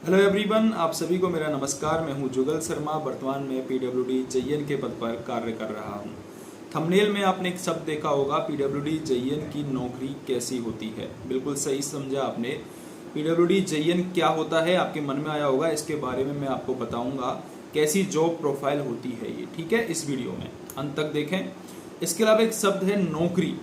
Hello everyone, आप सभी को मेरा नमस्कार। मैं हूं जुगल शर्मा। वर्तमान में पीडब्ल्यूडी जेईएन के पद पर कार्य कर रहा हूं। थंबनेल में आपने एक शब्द देखा होगा, पीडब्ल्यूडी जेईएन की नौकरी कैसी होती है। बिल्कुल सही समझा आपने। पीडब्ल्यूडी जेईएन क्या होता है आपके मन में आया होगा। इसके बारे में मैं आपको बताऊंगा कैसी जॉब प्रोफाइल होती है ये, ठीक है। इस वीडियो में अंत तक देखें। इसके अलावा एक शब्द है नौकरी।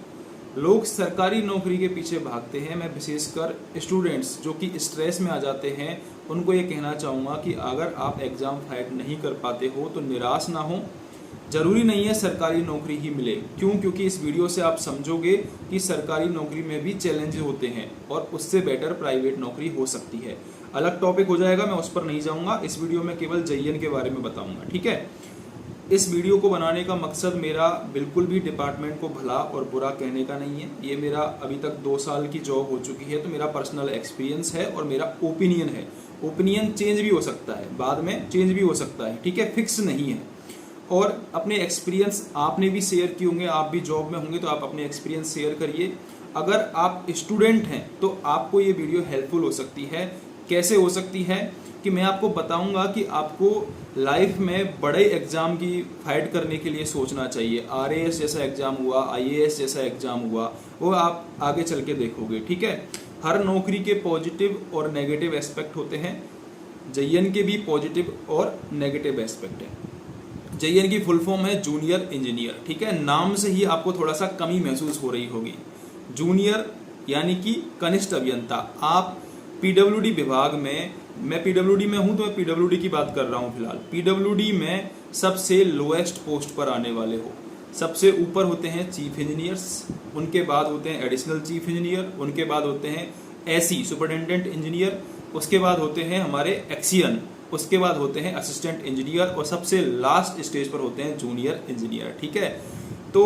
लोग सरकारी नौकरी के पीछे भागते हैं। मैं विशेषकर स्टूडेंट्स जो कि स्ट्रेस में आ जाते हैं उनको ये कहना चाहूँगा कि अगर आप एग्ज़ाम फाइट नहीं कर पाते हो तो निराश ना हो। ज़रूरी नहीं है सरकारी नौकरी ही मिले। क्यों? क्योंकि इस वीडियो से आप समझोगे कि सरकारी नौकरी में भी चैलेंज होते हैं और उससे बेटर प्राइवेट नौकरी हो सकती है। अलग टॉपिक हो जाएगा, मैं उस पर नहीं जाऊँगा। इस वीडियो में केवल जेईएन के बारे में बताऊँगा, ठीक है। इस वीडियो को बनाने का मकसद मेरा बिल्कुल भी डिपार्टमेंट को भला और बुरा कहने का नहीं है। ये मेरा अभी तक 2 साल की जॉब हो चुकी है, तो मेरा पर्सनल एक्सपीरियंस है और मेरा ओपिनियन है। ओपिनियन चेंज भी हो सकता है, बाद में चेंज भी हो सकता है, ठीक है, फिक्स नहीं है। और अपने एक्सपीरियंस आपने भी शेयर किए होंगे, आप भी जॉब में होंगे तो आप अपने एक्सपीरियंस शेयर करिए। अगर आप स्टूडेंट हैं तो आपको ये वीडियो हेल्पफुल हो सकती है। कैसे हो सकती है कि मैं आपको बताऊंगा कि आपको लाइफ में बड़े एग्जाम की फाइट करने के लिए सोचना चाहिए। आरएएस जैसा एग्जाम हुआ, आईएएस जैसा एग्जाम हुआ, वो आप आगे चल के देखोगे, ठीक है। हर नौकरी के पॉजिटिव और नेगेटिव एस्पेक्ट होते हैं। जेईएन के भी पॉजिटिव और नेगेटिव एस्पेक्ट है। जेईएन की फुल फॉर्म है जूनियर इंजीनियर, ठीक है। नाम से ही आपको थोड़ा सा कमी महसूस हो रही होगी। जूनियर यानी कि कनिष्ठ अभियंता। आप पीडब्ल्यूडी विभाग में, मैं पीडब्ल्यूडी में हूं तो मैं पीडब्ल्यूडी की बात कर रहा हूं फिलहाल। पीडब्ल्यूडी में सबसे लोएस्ट पोस्ट पर आने वाले हो। सबसे ऊपर होते हैं चीफ इंजीनियर्स, उनके बाद होते हैं एडिशनल चीफ इंजीनियर, उनके बाद होते हैं एसी सुपरिटेंडेंट इंजीनियर, उसके बाद होते हैं हमारे एक्सियन, उसके बाद होते हैं असिस्टेंट इंजीनियर और सबसे लास्ट स्टेज पर होते हैं जूनियर इंजीनियर, ठीक है। तो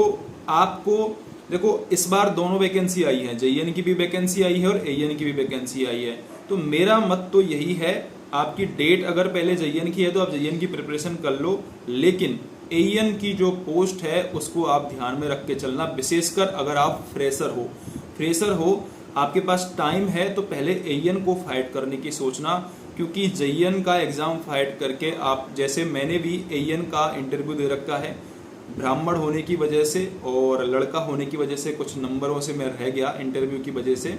आपको देखो, इस बार दोनों वैकेंसी आई है, जेईएन की भी वैकेंसी आई है और एईएन की भी वैकेंसी आई है। तो मेरा मत तो यही है, आपकी डेट अगर पहले जेईएन की है तो आप जेईएन की प्रिपरेशन कर लो, लेकिन एईएन की जो पोस्ट है उसको आप ध्यान में रख के चलना। विशेषकर अगर आप फ्रेशर हो, आपके पास टाइम है तो पहले एईएन को फाइट करने की सोचना। क्योंकि जेईएन का एग्जाम फाइट करके आप, जैसे मैंने भी एईएन का इंटरव्यू दे रखा है, ब्राह्मण होने की वजह से और लड़का होने की वजह से कुछ नंबरों से मैं रह गया इंटरव्यू की वजह से,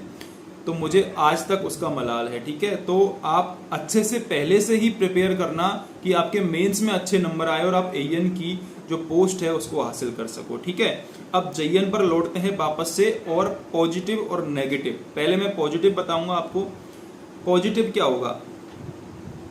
तो मुझे आज तक उसका मलाल है, ठीक है। तो आप अच्छे से पहले से ही प्रिपेयर करना कि आपके मेंस में अच्छे नंबर आए और आप एईएन की जो पोस्ट है उसको हासिल कर सको, ठीक है। अब जेईएन पर लौटते हैं वापस से, और पॉजिटिव और नेगेटिव। पहले मैं पॉजिटिव बताऊंगा आपको। पॉजिटिव क्या होगा,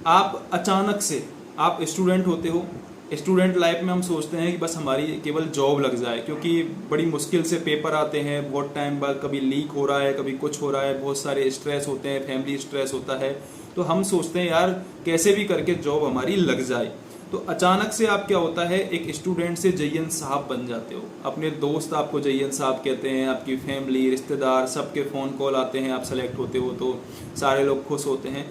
आप अचानक से, आप स्टूडेंट होते हो, स्टूडेंट लाइफ में हम सोचते हैं कि बस हमारी केवल जॉब लग जाए, क्योंकि बड़ी मुश्किल से पेपर आते हैं बहुत टाइम बाद, कभी लीक हो रहा है, कभी कुछ हो रहा है, बहुत सारे स्ट्रेस होते हैं, फैमिली स्ट्रेस होता है। तो हम सोचते हैं यार कैसे भी करके जॉब हमारी लग जाए। तो अचानक से आप क्या होता है, एक स्टूडेंट से जेईएन साहब बन जाते हो। अपने दोस्त आपको जेईएन साहब कहते हैं, आपकी फैमिली, रिश्तेदार, सबके फ़ोन कॉल आते हैं, आप सेलेक्ट होते हो तो सारे लोग खुश होते हैं,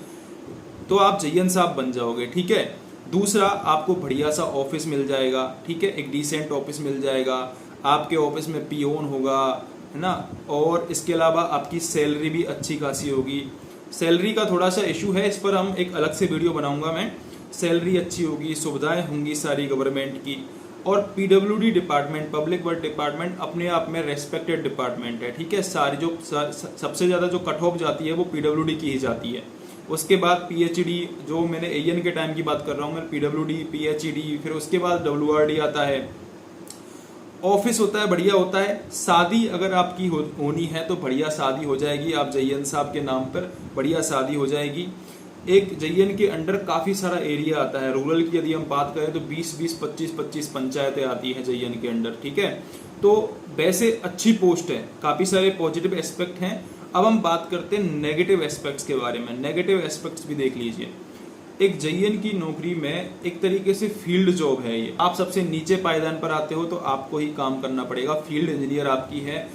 तो आप जेईएन साहब बन जाओगे, ठीक है। दूसरा, आपको बढ़िया सा ऑफिस मिल जाएगा, ठीक है, एक डिसेंट ऑफिस मिल जाएगा, आपके ऑफिस में पियोन होगा, है ना। और इसके अलावा आपकी सैलरी भी अच्छी खासी होगी। सैलरी का थोड़ा सा इशू है, इस पर हम एक अलग से वीडियो बनाऊंगा मैं। सैलरी अच्छी होगी, सुविधाएं होंगी सारी गवर्नमेंट की। और PWD department, public work department, अपने आप में रेस्पेक्टेड डिपार्टमेंट है, ठीक है। सारी जो सबसे ज़्यादा जो कट ऑफ जाती है वो पीडब्ल्यूडी की ही जाती है। उसके बाद पीएचडी, जो मैंने एईएन के टाइम की बात कर रहा हूँ मैं, पीडब्ल्यूडी, पीएचडी, फिर उसके बाद डब्ल्यूआरडी आता है। ऑफिस होता है, बढ़िया होता है। शादी अगर आपकी होनी है तो बढ़िया शादी हो जाएगी, आप जेईएन साहब के नाम पर बढ़िया शादी हो जाएगी। एक जेईएन के अंडर काफ़ी सारा एरिया आता है। रूरल की यदि हम बात करें तो 20-20, 25-25 पंचायतें आती हैं जेईएन के अंडर, ठीक है। तो वैसे अच्छी पोस्ट है, काफ़ी सारे पॉजिटिव एस्पेक्ट हैं। अब हम बात करते हैं नेगेटिव एस्पेक्ट्स के बारे में। नेगेटिव एस्पेक्ट्स भी देख लीजिए। एक जेईएन की नौकरी में एक तरीके से फील्ड जॉब है ये। आप सबसे नीचे पायदान पर आते हो तो आपको ही काम करना पड़ेगा, फील्ड इंजीनियर आपकी है।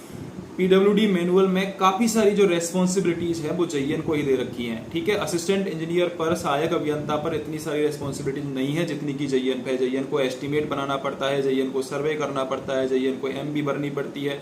पीडब्ल्यूडी मैनुअल में काफ़ी सारी जो रेस्पॉन्सिबिलिटीज है वो जेईएन को ही दे रखी हैं, ठीक है। असिस्टेंट इंजीनियर पर, सहायक अभियंता पर इतनी सारी रेस्पॉन्सिबिलिटीज नहीं है जितनी की जेईएन पे। जेईएन को एस्टिमेट बनाना पड़ता है, जेईएन को सर्वे करना पड़ता है, जेईएन को एमबी भरनी पड़ती है,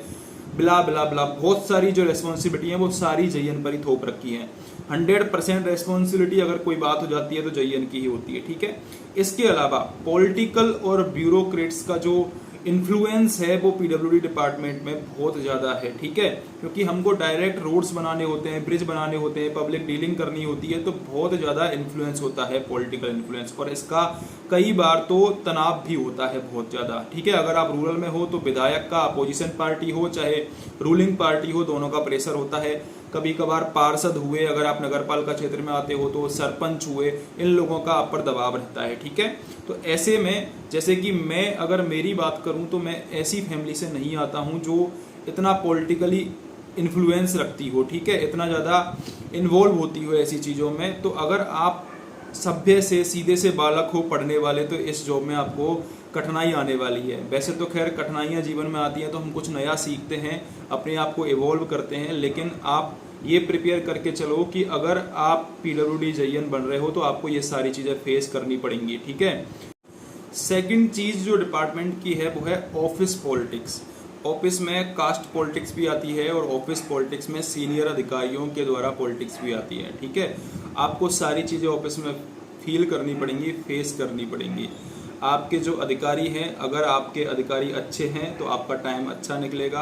ब्ला ब्ला ब्ला, बहुत सारी जो रेस्पॉन्सिबिलिटी है वो सारी जेईएन पर ही थोप रखी है। 100% रेस्पॉन्सिबिलिटी अगर कोई बात हो जाती है तो जयन की ही होती है, ठीक है। इसके अलावा पॉलिटिकल और ब्यूरोक्रेट्स का जो इन्फ्लुएंस है वो पीडब्ल्यूडी डिपार्टमेंट में बहुत ज़्यादा है, ठीक है, क्योंकि हमको डायरेक्ट रोड्स बनाने होते हैं, ब्रिज बनाने होते हैं, पब्लिक डीलिंग करनी होती है, तो बहुत ज़्यादा इन्फ्लुएंस होता है, पॉलिटिकल इन्फ्लुएंस, और इसका कई बार तो तनाव भी होता है बहुत ज़्यादा, ठीक है। अगर आप रूरल में हो तो विधायक का, अपोजिशन पार्टी हो चाहे रूलिंग पार्टी हो, दोनों का प्रेशर होता है। कभी कभार पार्षद हुए, अगर आप नगर पालिका क्षेत्र में आते हो तो सरपंच हुए, इन लोगों का आप पर दबाव रहता है, ठीक है। तो ऐसे में जैसे कि मैं अगर मेरी बात करूं तो मैं ऐसी फैमिली से नहीं आता हूं जो इतना पॉलिटिकली इन्फ्लुएंस रखती हो, ठीक है, इतना ज़्यादा इन्वॉल्व होती हो ऐसी चीज़ों में। तो अगर आप सभ्य से सीधे से बालक हो, पढ़ने वाले, तो इस जॉब में आपको कठिनाई आने वाली है। वैसे तो खैर कठिनाइयाँ जीवन में आती हैं तो हम कुछ नया सीखते हैं, अपने आप को इवॉल्व करते हैं, लेकिन आप ये प्रिपेयर करके चलो कि अगर आप पीडब्ल्यूडी जयन बन रहे हो तो आपको ये सारी चीज़ें फेस करनी पड़ेंगी, ठीक है। सेकंड चीज़ जो डिपार्टमेंट की है वो है ऑफिस पॉलिटिक्स। ऑफिस में कास्ट पॉलिटिक्स भी आती है और ऑफिस पॉलिटिक्स में सीनियर अधिकारियों के द्वारा पॉलिटिक्स भी आती है, ठीक है। आपको सारी चीज़ें ऑफिस में फील करनी पड़ेंगी, फेस करनी पड़ेंगी। आपके जो अधिकारी हैं, अगर आपके अधिकारी अच्छे हैं तो आपका टाइम अच्छा निकलेगा,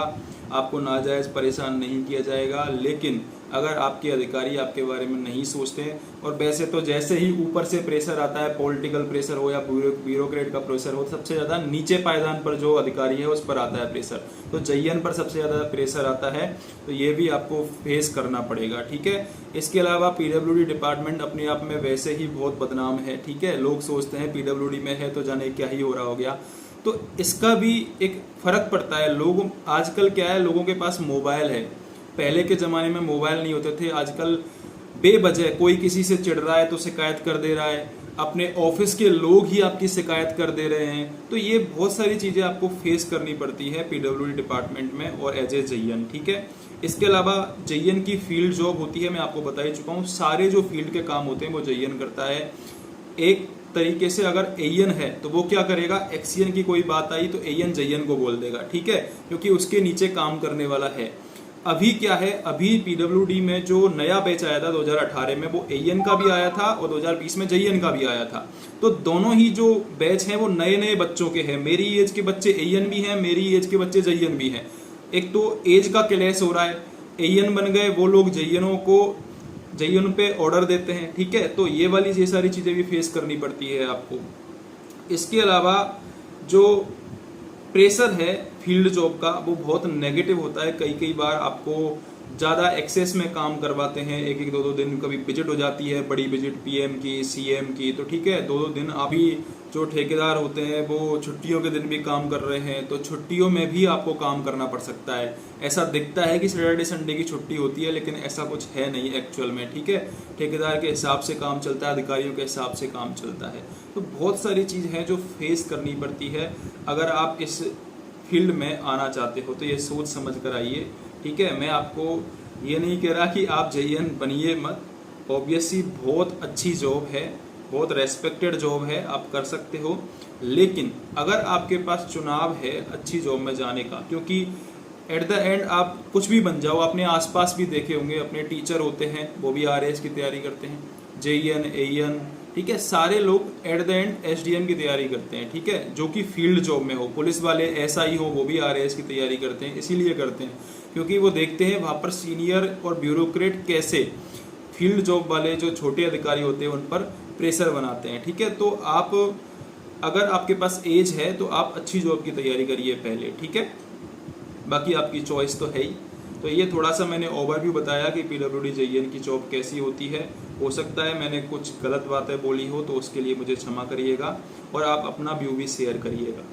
आपको नाजायज़ परेशान नहीं किया जाएगा। लेकिन अगर आपके अधिकारी आपके बारे में नहीं सोचते, और वैसे तो जैसे ही ऊपर से प्रेशर आता है, पॉलिटिकल प्रेशर हो या ब्यूरोक्रेट का प्रेशर हो, सबसे ज़्यादा नीचे पायदान पर जो अधिकारी है उस पर आता है प्रेशर, तो जयन पर सबसे ज़्यादा प्रेशर आता है, तो ये भी आपको फेस करना पड़ेगा, ठीक है। इसके अलावा पीडब्ल्यूडी डिपार्टमेंट अपने आप में वैसे ही बहुत बदनाम है, ठीक है। लोग सोचते हैं पीडब्ल्यूडी में है तो जाने क्या ही हो रहा हो गया, तो इसका भी एक फ़र्क पड़ता है। लोग आजकल क्या है, लोगों के पास मोबाइल है, पहले के ज़माने में मोबाइल नहीं होते थे। आजकल बेवजह कोई किसी से चिढ़ रहा है तो शिकायत कर दे रहा है, अपने ऑफिस के लोग ही आपकी शिकायत कर दे रहे हैं, तो ये बहुत सारी चीज़ें आपको फेस करनी पड़ती है पीडब्ल्यूडी डिपार्टमेंट में और एज ए जयन, ठीक है। इसके अलावा जयन की फील्ड जॉब होती है, मैं आपको बता ही चुका हूँ, सारे जो फील्ड के काम होते हैं वो जयन करता है। एक तरीके से अगर एयन है तो वो क्या करेगा, एक्सियन की कोई बात आई तो एयन जयन को बोल देगा, ठीक है, क्योंकि उसके नीचे काम करने वाला है। अभी क्या है, अभी पीडब्ल्यूडी में जो नया बैच आया था 2018 में, वो एयन का भी आया था और 2020 में जयन का भी आया था। तो दोनों ही जो बैच हैं वो नए नए बच्चों के हैं। मेरी एज के बच्चे एयन भी हैं, मेरी एज के बच्चे जयन भी हैं। एक तो एज का क्लैश हो रहा है, एयन बन गए वो लोग जयनों को, जयन पे ऑर्डर देते हैं, ठीक है। तो ये वाली ये सारी चीज़ें भी फेस करनी पड़ती है आपको। इसके अलावा जो प्रेशर है फील्ड जॉब का वो बहुत नेगेटिव होता है। कई कई बार आपको ज़्यादा एक्सेस में काम करवाते हैं, एक एक दो दो दिन कभी विजिट हो जाती है, बड़ी विजिट पीएम की, सीएम की, तो ठीक है, दो दो दिन। अभी जो ठेकेदार होते हैं वो छुट्टियों के दिन भी काम कर रहे हैं, तो छुट्टियों में भी आपको काम करना पड़ सकता है। ऐसा दिखता है कि सैटरडे संडे की छुट्टी होती है, लेकिन ऐसा कुछ है नहीं एक्चुअल में, ठीक है। ठेकेदार के हिसाब से काम चलता है, अधिकारियों के हिसाब से काम चलता है। तो बहुत सारी चीज़ हैं जो फेस करनी पड़ती है। अगर आप इस फील्ड में आना चाहते हो तो ये सोच समझ कर आइए, ठीक है। मैं आपको ये नहीं कह रहा कि आप जयन बनिए मत, ऑब्वियसली बहुत अच्छी जॉब है, बहुत रेस्पेक्टेड जॉब है, आप कर सकते हो। लेकिन अगर आपके पास चुनाव है अच्छी जॉब में जाने का, क्योंकि एट द एंड आप कुछ भी बन जाओ, अपने आसपास भी देखे होंगे, अपने टीचर होते हैं वो भी आरएएस की तैयारी करते हैं, जेईएन, एईएन, ठीक है, सारे लोग एट द एंड एसडीएम की तैयारी करते हैं, ठीक है, जो कि फील्ड जॉब में हो। पुलिस वाले एसआई हो वो भी आरएएस की तैयारी करते हैं, इसीलिए करते हैं क्योंकि वो देखते हैं वहाँ पर सीनियर और ब्यूरोक्रेट कैसे फील्ड जॉब वाले जो छोटे अधिकारी होते हैं उन पर प्रेशर बनाते हैं, ठीक है। तो आप अगर आपके पास एज है तो आप अच्छी जॉब की तैयारी करिए पहले, ठीक है, बाकी आपकी चॉइस तो है ही। तो ये थोड़ा सा मैंने ओवरव्यू बताया कि पीडब्ल्यूडी जयन की जॉब कैसी होती है। हो सकता है मैंने कुछ गलत बातें बोली हो तो उसके लिए मुझे क्षमा करिएगा, और आप अपना व्यू भी शेयर करिएगा।